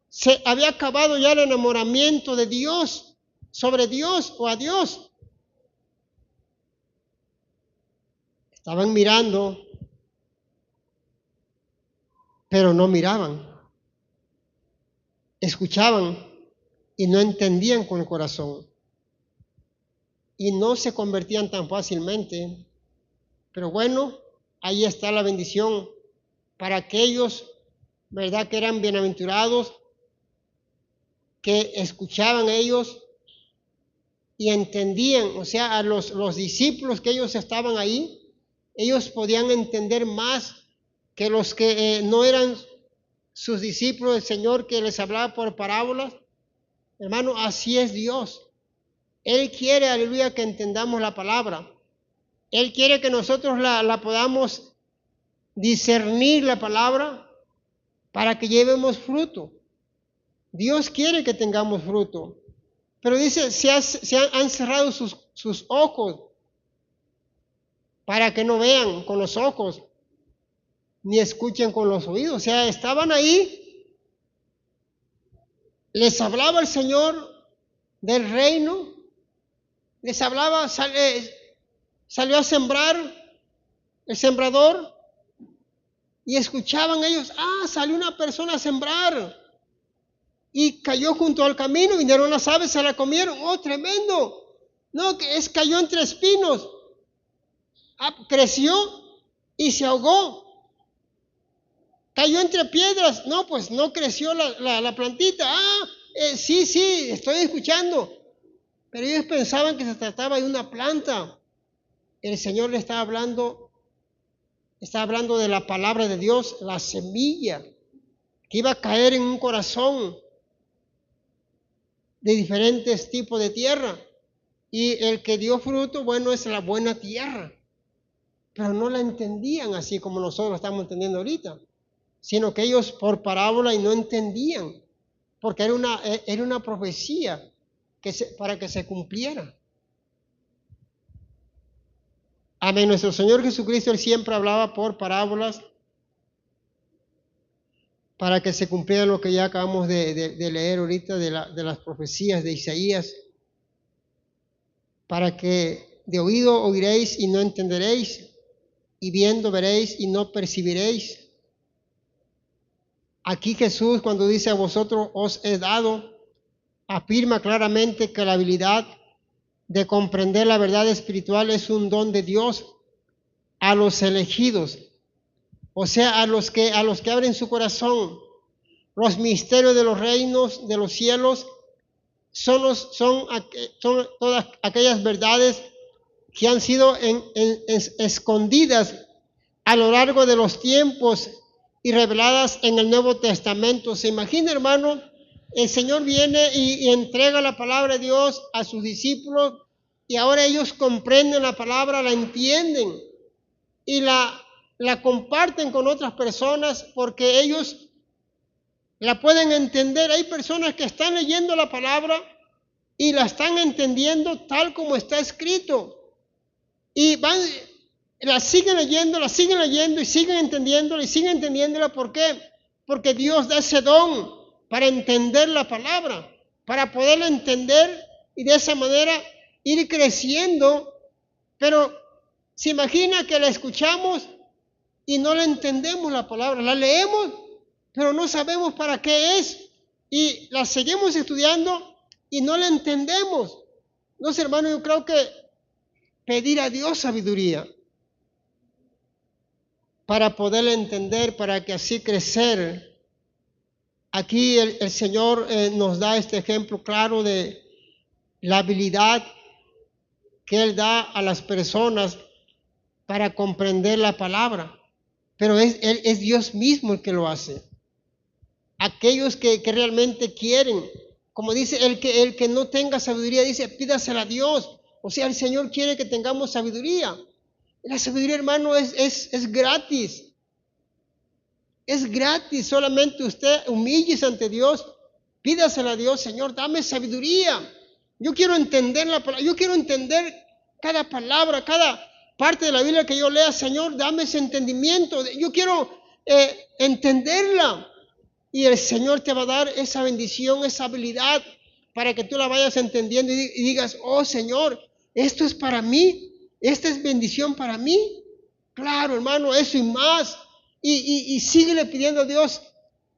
Se había acabado ya el enamoramiento de Dios, sobre Dios o a Dios. Estaban mirando, pero no miraban. Escuchaban y no entendían con el corazón. Y no se convertían tan fácilmente. Pero bueno, ahí está la bendición para aquellos, ¿verdad?, que eran bienaventurados, que escuchaban ellos y entendían, o sea, a los discípulos que ellos estaban ahí, ellos podían entender más que los que no eran sus discípulos del Señor, que les hablaba por parábolas. Hermano, así es Dios. Él quiere, aleluya, que entendamos la palabra. Él quiere que nosotros la podamos discernir la palabra para que llevemos fruto. Dios quiere que tengamos fruto. Pero dice, han cerrado sus ojos para que no vean con los ojos, ni escuchen con los oídos. O sea, estaban ahí, les hablaba el Señor del reino, les hablaba, salió a sembrar el sembrador y escuchaban ellos, salió una persona a sembrar y cayó junto al camino, vinieron las aves, se la comieron. ¡Oh, tremendo! No, cayó entre espinos, creció y se ahogó. Cayó entre piedras, no, pues no creció la plantita. Sí, estoy escuchando. Pero ellos pensaban que se trataba de una planta. El Señor le estaba hablando de la palabra de Dios, la semilla que iba a caer en un corazón de diferentes tipos de tierra. Y el que dio fruto, bueno, es la buena tierra. Pero no la entendían así como nosotros estamos entendiendo ahorita, sino que ellos por parábola y no entendían, porque era una profecía para que se cumpliera. Amén. Nuestro Señor Jesucristo, Él siempre hablaba por parábolas para que se cumpliera lo que ya acabamos de leer ahorita de las profecías de Isaías, para que de oído oiréis y no entenderéis, y viendo veréis y no percibiréis. Aquí Jesús, cuando dice a vosotros os he dado, afirma claramente que la habilidad de comprender la verdad espiritual es un don de Dios a los elegidos, o sea, a los que abren su corazón. Los misterios de los reinos de los cielos son todas aquellas verdades que han sido escondidas a lo largo de los tiempos y reveladas en el Nuevo Testamento. Se imagina, hermano, el Señor viene y entrega la palabra de Dios a sus discípulos y ahora ellos comprenden la palabra, la entienden y la comparten con otras personas porque ellos la pueden entender. Hay personas que están leyendo la palabra y la están entendiendo tal como está escrito. Y la siguen leyendo y siguen entendiéndola. ¿Por qué? Porque Dios da ese don para entender la palabra, para poderla entender y de esa manera ir creciendo. Pero se imagina que la escuchamos y no la entendemos la palabra, la leemos, pero no sabemos para qué es y la seguimos estudiando y no la entendemos. Entonces, hermano, yo creo que pedir a Dios sabiduría para poder entender, para que así crecer. Aquí el Señor nos da este ejemplo claro de la habilidad que Él da a las personas para comprender la palabra. Pero es Dios mismo el que lo hace. Aquellos que realmente quieren, como dice, el que no tenga sabiduría, dice, pídasela a Dios. O sea, el Señor quiere que tengamos sabiduría. La sabiduría, hermano, es gratis. Es gratis. Solamente usted humíllese ante Dios. Pídasela a Dios, Señor, dame sabiduría. Yo quiero entender la palabra. Yo quiero entender cada palabra, cada parte de la Biblia que yo lea. Señor, dame ese entendimiento. Yo quiero entenderla. Y el Señor te va a dar esa bendición, esa habilidad, para que tú la vayas entendiendo y digas, oh Señor, esto es para mí, esta es bendición para mí. Claro, hermano, eso y más. Y síguele pidiendo a Dios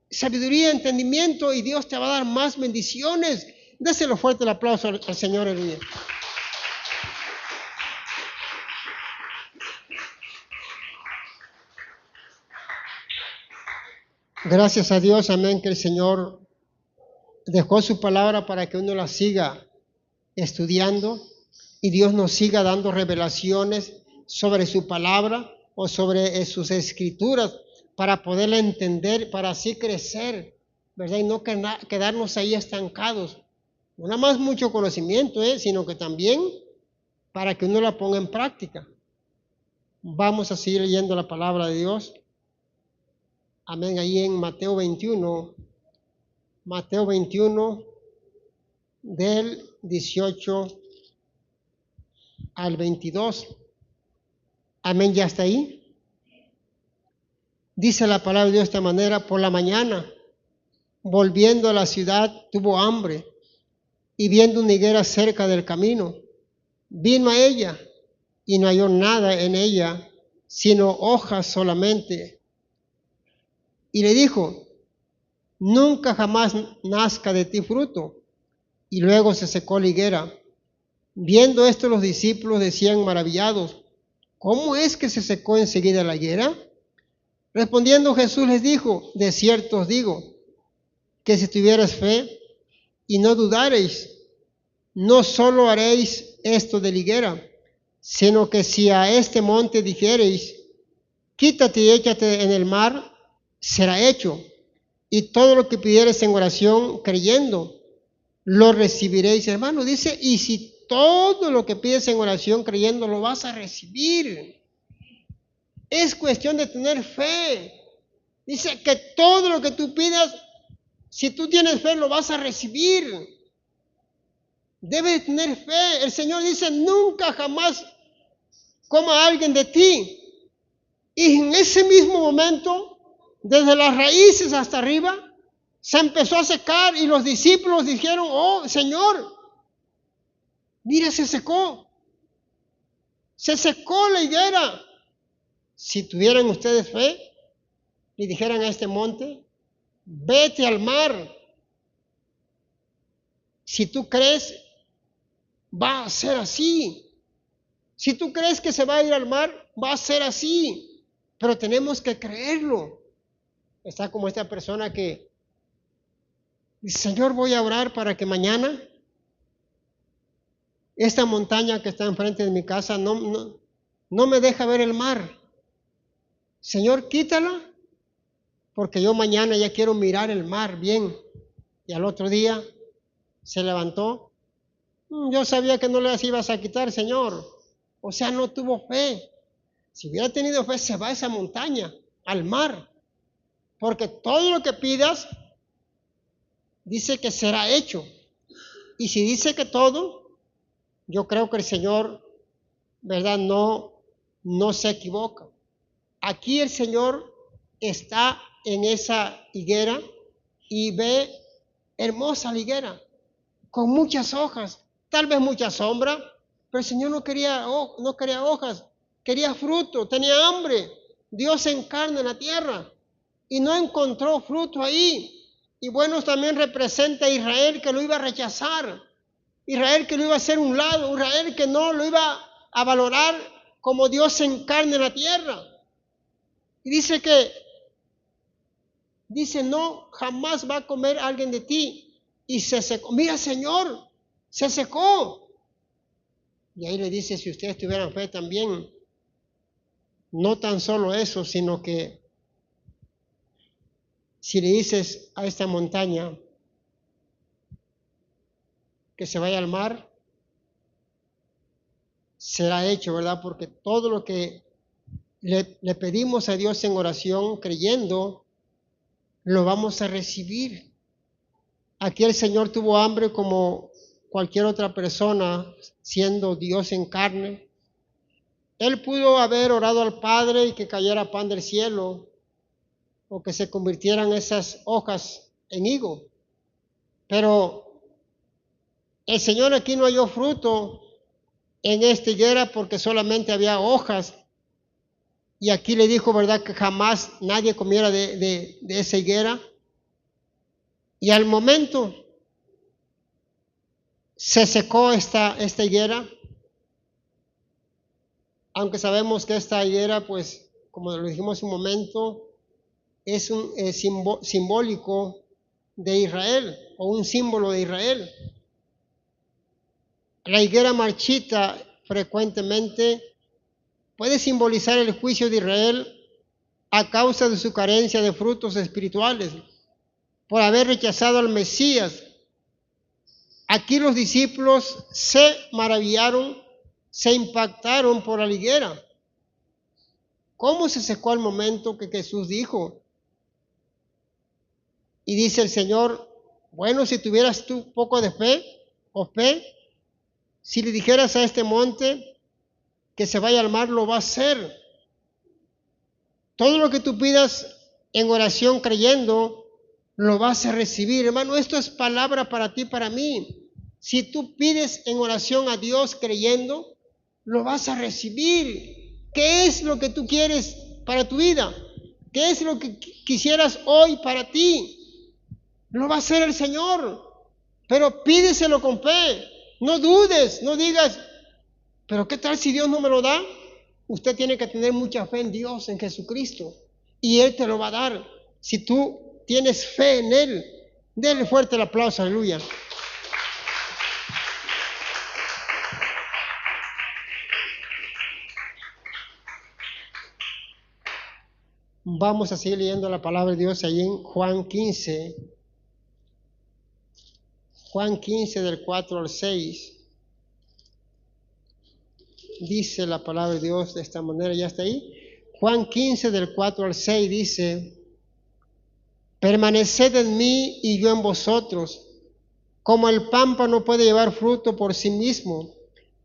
sabiduría, entendimiento, y Dios te va a dar más bendiciones. Déselo fuerte el aplauso al Señor el día. Gracias a Dios, amén, que el Señor dejó su palabra para que uno la siga estudiando y Dios nos siga dando revelaciones sobre su palabra o sobre sus escrituras para poderla entender, para así crecer, ¿verdad? Y no quedarnos ahí estancados. No nada más mucho conocimiento, sino que también para que uno la ponga en práctica. Vamos a seguir leyendo la palabra de Dios. Amén, ahí en Mateo 21, del 18 al 22. Amén, ya está ahí. Dice la palabra de Dios de esta manera: por la mañana, volviendo a la ciudad, tuvo hambre, y viendo una higuera cerca del camino, vino a ella, y no halló nada en ella, sino hojas solamente. Y le dijo: nunca jamás nazca de ti fruto. Y luego se secó la higuera. Viendo esto, los discípulos decían maravillados: ¿cómo es que se secó enseguida la higuera? Respondiendo Jesús les dijo: de cierto os digo, que si tuvierais fe y no dudareis, no solo haréis esto de la higuera, sino que si a este monte dijereis: quítate y échate en el mar, será hecho. Y todo lo que pidiereis en oración, creyendo, lo recibiréis. Hermano, dice, y si todo lo que pides en oración, creyendo, lo vas a recibir. Es cuestión de tener fe. Dice que todo lo que tú pidas, si tú tienes fe, lo vas a recibir. Debes tener fe. El Señor dice, nunca jamás coma alguien de ti. Y en ese mismo momento, desde las raíces hasta arriba, se empezó a secar y los discípulos dijeron, oh Señor, mira, se secó la higuera. Si tuvieran ustedes fe y dijeran a este monte, vete al mar. Si tú crees, va a ser así. Si tú crees que se va a ir al mar, va a ser así. Pero tenemos que creerlo. Está como esta persona que dice, Señor, voy a orar para que mañana esta montaña que está enfrente de mi casa no me deja ver el mar. Señor, quítala, porque yo mañana ya quiero mirar el mar bien. Y al otro día se levantó. Yo sabía que no las ibas a quitar, Señor. O sea, no tuvo fe. Si hubiera tenido fe, se va a esa montaña, al mar. Porque todo lo que pidas, dice que será hecho. Y si dice que todo, yo creo que el Señor, ¿verdad? No se equivoca. Aquí el Señor está en esa higuera y ve hermosa la higuera, con muchas hojas, tal vez mucha sombra, pero el Señor no quería hojas, quería fruto, tenía hambre. Dios se encarna en la tierra y no encontró fruto ahí. Y bueno, también representa a Israel que lo iba a rechazar, Israel que lo iba a hacer a un lado, Israel que no lo iba a valorar como Dios se encarna en la tierra. Y dice, no, jamás va a comer alguien de ti. Y se secó. Mira, Señor, se secó. Y ahí le dice, si ustedes tuvieran fe también, no tan solo eso, sino que si le dices a esta montaña que se vaya al mar, será hecho, ¿verdad? Porque todo lo que le pedimos a Dios en oración, creyendo, lo vamos a recibir. Aquí el Señor tuvo hambre como cualquier otra persona, siendo Dios en carne. Él pudo haber orado al Padre y que cayera pan del cielo, o que se convirtieran esas hojas en higo. Pero el Señor aquí no halló fruto en esta higuera porque solamente había hojas. Y aquí le dijo, ¿verdad?, que jamás nadie comiera de esa higuera. Y al momento se secó esta higuera, aunque sabemos que esta higuera, pues, como lo dijimos un momento, es un simbólico de Israel, o un símbolo de Israel. La higuera marchita frecuentemente puede simbolizar el juicio de Israel a causa de su carencia de frutos espirituales, por haber rechazado al Mesías. Aquí los discípulos se maravillaron, se impactaron por la higuera. ¿Cómo se secó al momento que Jesús dijo? Y dice el Señor, bueno, si tuvieras tú un poco de fe, si le dijeras a este monte que se vaya al mar, lo va a hacer. Todo lo que tú pidas en oración creyendo, lo vas a recibir. Hermano, esto es palabra para ti, para mí. Si tú pides en oración a Dios creyendo, lo vas a recibir. ¿Qué es lo que tú quieres para tu vida? ¿Qué es lo que quisieras hoy para ti? Lo va a hacer el Señor. Pero pídeselo con fe. No dudes, no digas, pero ¿qué tal si Dios no me lo da? Usted tiene que tener mucha fe en Dios, en Jesucristo. Y Él te lo va a dar. Si tú tienes fe en Él, denle fuerte el aplauso, aleluya. Vamos a seguir leyendo la palabra de Dios ahí en Juan 15. Juan 15 del 4 al 6. Dice la palabra de Dios de esta manera, ¿ya está ahí? Juan 15 del 4 al 6 dice, permaneced en mí y yo en vosotros, como el pámpano no puede llevar fruto por sí mismo,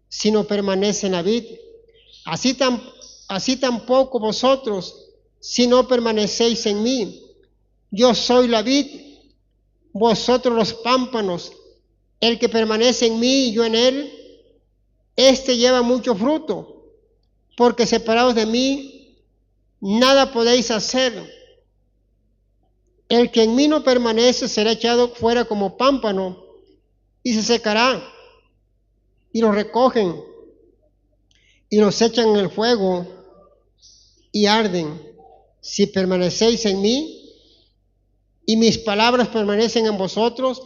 sino permanece en la vid. así tampoco vosotros, si no permanecéis en mí. Yo soy la vid, vosotros los pámpanos. El que permanece en mí y yo en él, éste lleva mucho fruto, porque separados de mí, nada podéis hacer. El que en mí no permanece será echado fuera como pámpano y se secará. Y lo recogen y los echan en el fuego y arden. Si permanecéis en mí y mis palabras permanecen en vosotros,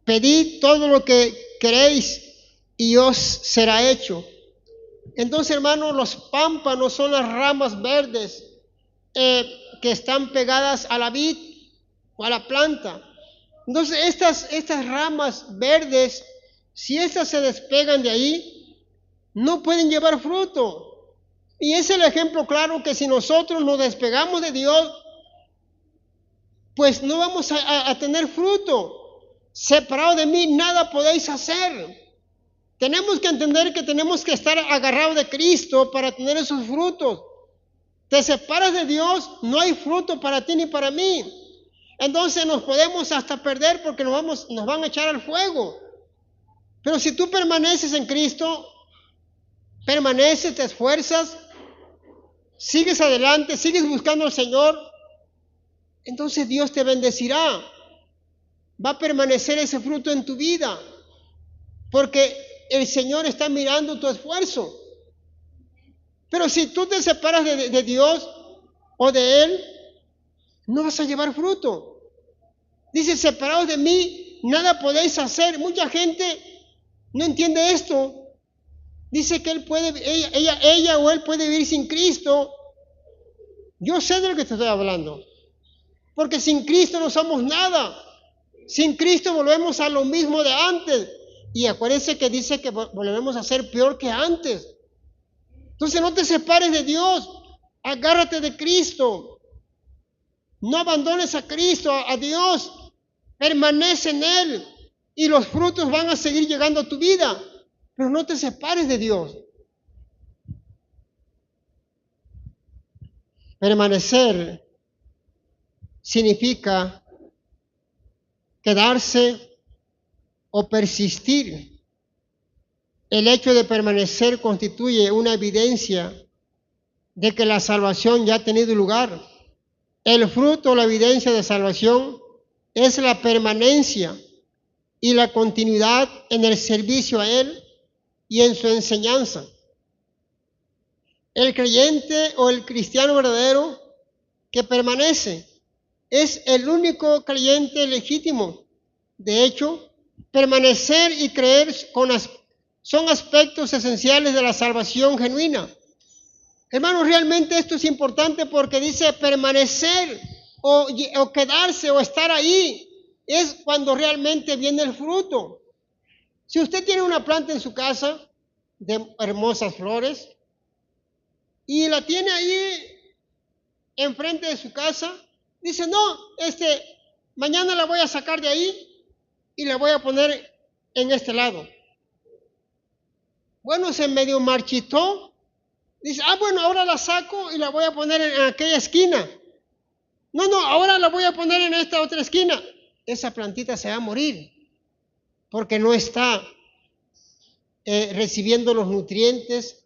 pedid todo lo que queréis y os será hecho. Entonces, hermanos, los pámpanos son las ramas verdes que están pegadas a la vid o a la planta. Entonces, estas ramas verdes, si estas se despegan de ahí, no pueden llevar fruto. Y es el ejemplo claro que si nosotros nos despegamos de Dios, pues no vamos a tener fruto. Separado de mí, nada podéis hacer. Tenemos que entender que tenemos que estar agarrados de Cristo para tener esos frutos. Te separas de Dios, no hay fruto para ti ni para mí. Entonces nos podemos hasta perder porque nos van a echar al fuego. Pero si tú permaneces en Cristo, permaneces, te esfuerzas, sigues adelante, sigues buscando al Señor, entonces Dios te bendecirá. Va a permanecer ese fruto en tu vida, porque el Señor está mirando tu esfuerzo. Pero si tú te separas de Dios o de Él, no vas a llevar fruto. Dice, separados de mí, nada podéis hacer. Mucha gente no entiende esto. Dice que ella o él puede vivir sin Cristo. Yo sé de lo que te estoy hablando. Porque sin Cristo no somos nada. Sin Cristo volvemos a lo mismo de antes. Y acuérdense que dice que volvemos a ser peor que antes. Entonces no te separes de Dios. Agárrate de Cristo. No abandones a Cristo, a Dios. Permanece en Él. Y los frutos van a seguir llegando a tu vida. Pero no te separes de Dios. Permanecer significa quedarse o persistir. El hecho de permanecer constituye una evidencia de que la salvación ya ha tenido lugar. El fruto o la evidencia de salvación es la permanencia y la continuidad en el servicio a Él y en su enseñanza. El creyente o el cristiano verdadero que permanece es el único creyente legítimo. De hecho, permanecer y creer son aspectos esenciales de la salvación genuina. Hermanos, realmente esto es importante porque dice permanecer o quedarse o estar ahí es cuando realmente viene el fruto. Si usted tiene una planta en su casa de hermosas flores y la tiene ahí enfrente de su casa, dice, no, mañana la voy a sacar de ahí y la voy a poner en este lado. Bueno, se medio marchitó. Dice, bueno, ahora la saco y la voy a poner en aquella esquina. No, ahora la voy a poner en esta otra esquina. Esa plantita se va a morir porque no está recibiendo los nutrientes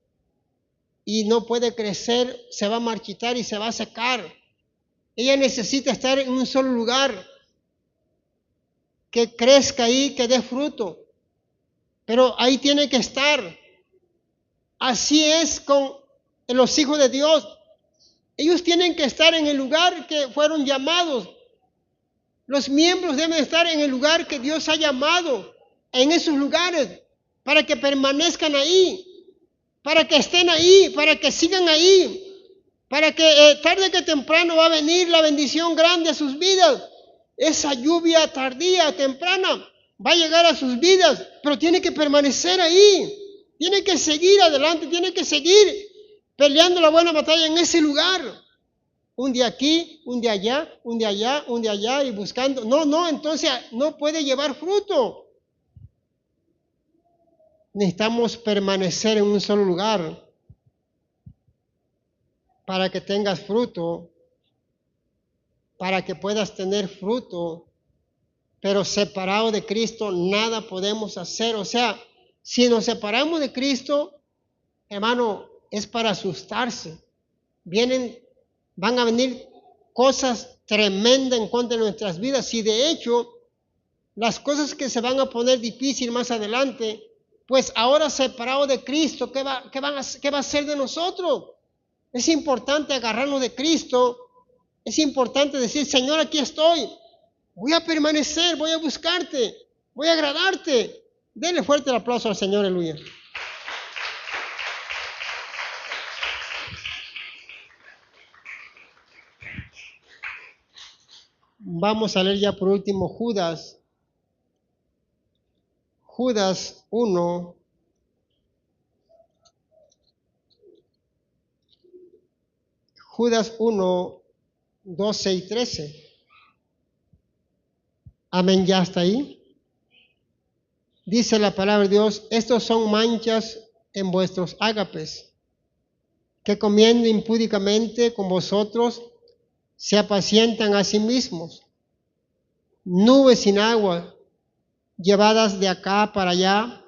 y no puede crecer, se va a marchitar y se va a secar. Ella necesita estar en un solo lugar, que crezca ahí, que dé fruto. Pero ahí tiene que estar. Así es con los hijos de Dios. Ellos tienen que estar en el lugar que fueron llamados. Los miembros deben estar en el lugar que Dios ha llamado, en esos lugares, para que permanezcan ahí, para que estén ahí, para que sigan ahí, para que tarde que temprano va a venir la bendición grande a sus vidas. Esa lluvia tardía, temprana, va a llegar a sus vidas, pero tiene que permanecer ahí. Tiene que seguir adelante, tiene que seguir peleando la buena batalla en ese lugar. Un día aquí, un día allá, un día allá, un día allá y buscando. No, entonces no puede llevar fruto. Necesitamos permanecer en un solo lugar para que tengas fruto, para que puedas tener fruto, pero separado de Cristo nada podemos hacer. O sea, si nos separamos de Cristo, hermano, es para asustarse. Van a venir cosas tremendas en contra de nuestras vidas. Y de hecho, las cosas que se van a poner difíciles más adelante, pues ahora separado de Cristo, ¿qué va a ser de nosotros? Es importante agarrarnos de Cristo. Es importante decir, Señor, aquí estoy. Voy a permanecer, voy a buscarte, voy a agradarte. Denle fuerte el aplauso al Señor, aleluya. Vamos a leer ya por último Judas 1. Judas 1, 12 y 13. Amén, ya está ahí. Dice la palabra de Dios, estos son manchas en vuestros ágapes, que comiendo impúdicamente con vosotros, se apacientan a sí mismos. Nubes sin agua, llevadas de acá para allá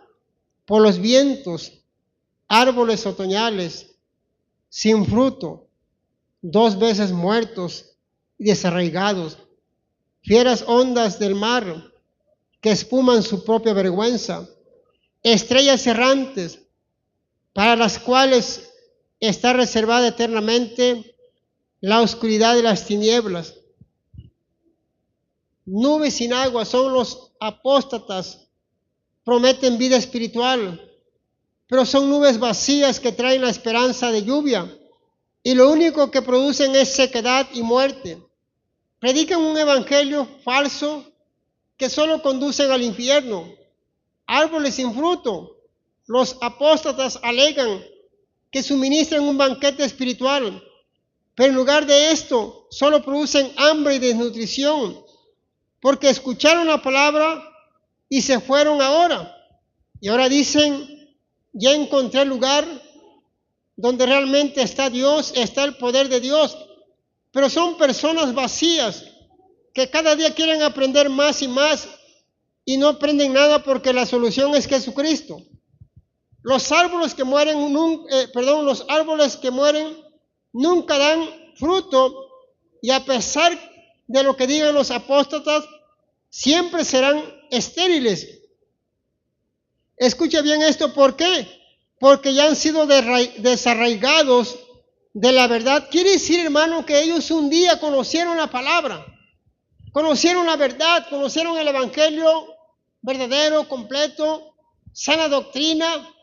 por los vientos, árboles otoñales, sin fruto, 2 veces muertos y desarraigados, fieras ondas del mar que espuman su propia vergüenza, estrellas errantes para las cuales está reservada eternamente la oscuridad de las tinieblas. Nubes sin agua son los apóstatas, prometen vida espiritual, pero son nubes vacías que traen la esperanza de lluvia y lo único que producen es sequedad y muerte. Predican un evangelio falso que solo conducen al infierno. Árboles sin fruto. Los apóstatas alegan que suministran un banquete espiritual, pero en lugar de esto solo producen hambre y desnutrición, porque escucharon la palabra y se fueron ahora. Y ahora dicen, ya encontré el lugar donde realmente está Dios, está el poder de Dios. Pero son personas vacías que cada día quieren aprender más y más y no aprenden nada porque la solución es Jesucristo. Los árboles que mueren nunca dan fruto y a pesar de lo que digan los apóstatas, siempre serán estériles. Escucha bien esto, ¿por qué? Porque ya han sido desarraigados de la verdad. Quiere decir, hermano, que ellos un día conocieron la palabra, conocieron la verdad, conocieron el evangelio verdadero, completo, sana doctrina,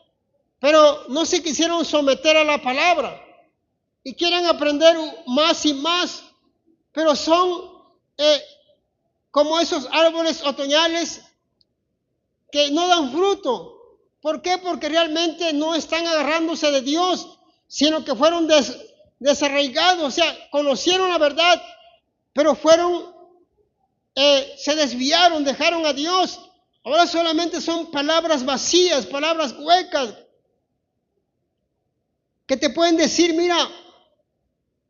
pero no se quisieron someter a la palabra y quieren aprender más y más, pero son como esos árboles otoñales que no dan fruto. ¿Por qué? Porque realmente no están agarrándose de Dios, sino que fueron desarraigados, o sea, conocieron la verdad, pero se desviaron, dejaron a Dios. Ahora solamente son palabras vacías, palabras huecas, que te pueden decir, mira,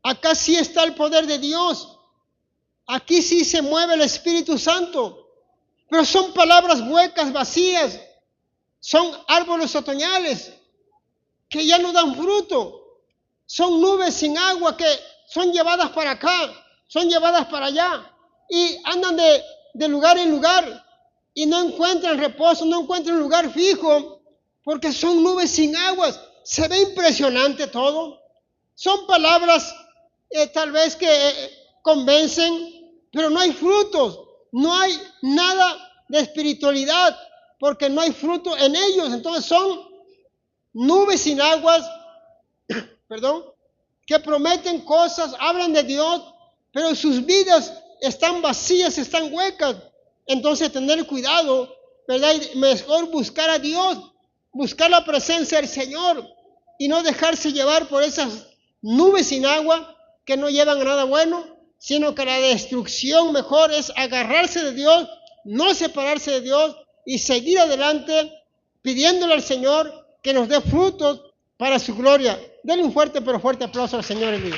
acá sí está el poder de Dios, aquí sí se mueve el Espíritu Santo, pero son palabras huecas, vacías, son árboles otoñales que ya no dan fruto, son nubes sin agua que son llevadas para acá, son llevadas para allá y andan de lugar en lugar y no encuentran reposo, no encuentran lugar fijo porque son nubes sin aguas. Se ve impresionante todo. Son palabras tal vez que convencen, pero no hay frutos, no hay nada de espiritualidad porque no hay fruto en ellos. Entonces son nubes sin aguas, que prometen cosas, hablan de Dios, pero sus vidas están vacías, están huecas. Entonces tener cuidado, ¿verdad? Y mejor buscar a Dios, buscar la presencia del Señor y no dejarse llevar por esas nubes sin agua que no llevan a nada bueno, sino que la destrucción mejor es agarrarse de Dios, no separarse de Dios y seguir adelante pidiéndole al Señor que nos dé frutos para su gloria. Denle un fuerte pero fuerte aplauso al Señor en vivo.